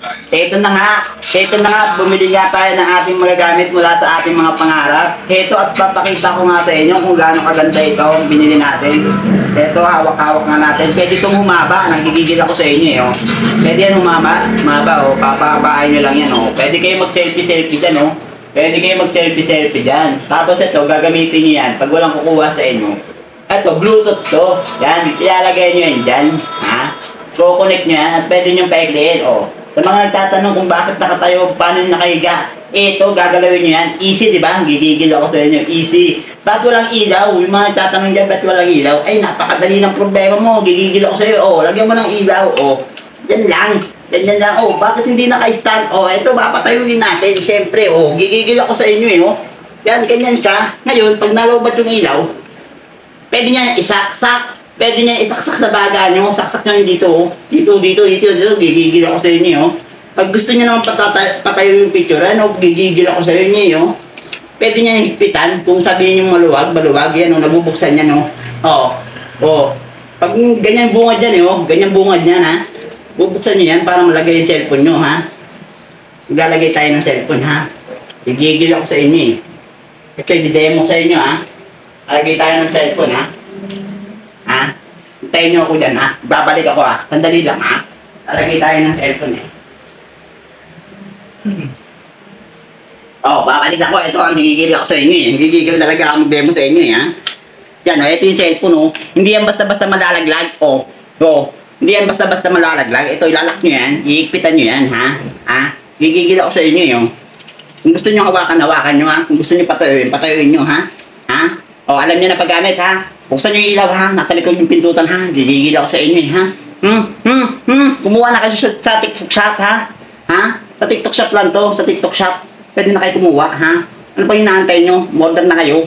Ito na nga, bumili nga tayo ng ating magagamit mula sa ating mga pangarap. Ito at papakita ko nga sa inyo kung gaano kaganda ito ang binili natin. Ito, hawak-hawak nga natin. Pwede itong humaba, nagigigil ako sa inyo eh. Oh. Pwede yan humaba oh, papabahay nyo lang yan oh. Pwede kayo mag-selfie-selfie dyan oh. Pwede kayo mag-selfie-selfie dyan. Tapos ito, gagamitin nyo yan pag walang kukuha sa inyo. Ito, Bluetooth to. Yan, ilalagay nyo yan dyan. Ha? Kukonect nyo yan at pwede nyo paikliin oh. Sa mga nagtatanong kung bakit nakatayo, paano nakahiga, ito, gagalawin nyo yan. Easy, di ba? Gigigil ako sa inyo. Easy. Bakit walang ilaw? Yung mga nagtatanong dyan, bakit walang ilaw? Ay, napakadali ng problema mo. Gigigil ako sa iyo. Oh, lagyan mo ng ilaw. Oh, yan lang. Yan lang. Oh, bakit hindi naka-stand? Oh, ito, papatayuin natin. Siyempre, oh, gigigil ako sa inyo eh. Oh. Yan, ganyan siya. Ngayon, pag nalobat yung ilaw, pwede niya isaksak. Pwede niya isaksak na baga nyo, saksak nyo dito, oh. Dito, gigigil ako sa inyo, oh. Pag gusto niyo naman patayo yung picture, ano, gigigil ako sa inyo, oh. Pwede niya higpitan, kung sabihin niyo maluwag, yan, oh, nabubuksan niya, no. Oh. Pag ganyan bungad yan, oh, ganyan bungad niyan, ha. Bubuksan niyo yan para malagay yung cellphone nyo, ha. Maglalagay tayo ng cellphone, ha. Gigigil ako sa inyo, eh. Ito, i-demo sa inyo, ha. Lagay tayo ng cellphone, ha. Ha? Hintayin nyo ako dyan, ha? Babalik ako, ha? Sandali lang, ha? Talagay tayo ng cellphone, eh. Oh, babalik ako. Ito, ang higigil ako sa inyo, eh. Higigil talaga ako mag-demo sa inyo, eh, ha? Yan, oh. Ito yung cellphone, oh. Hindi yan basta-basta malalaglag, oh. Oh. Hindi yan basta-basta malalaglag. Ito, ilalak nyo yan. Iikpitan nyo yan, ha? Ha? Higigil ako sa inyo, eh, oh. Kung gusto nyo hawakan nyo, ha? Kung gusto nyo patayuin nyo, ha? Ha? Oh, alam nyo na paggamit, ha? Buksan nyo yung ilaw, ha? Nasa likod yung pintutan, ha? Gigigil ako sa inyo, ha? Kumuha na kayo sa TikTok shop, ha? Ha? Sa TikTok shop lang to, sa TikTok shop. Pwede na kayo kumuha, ha? Ano pa hinaantay nyo? Order na kayo.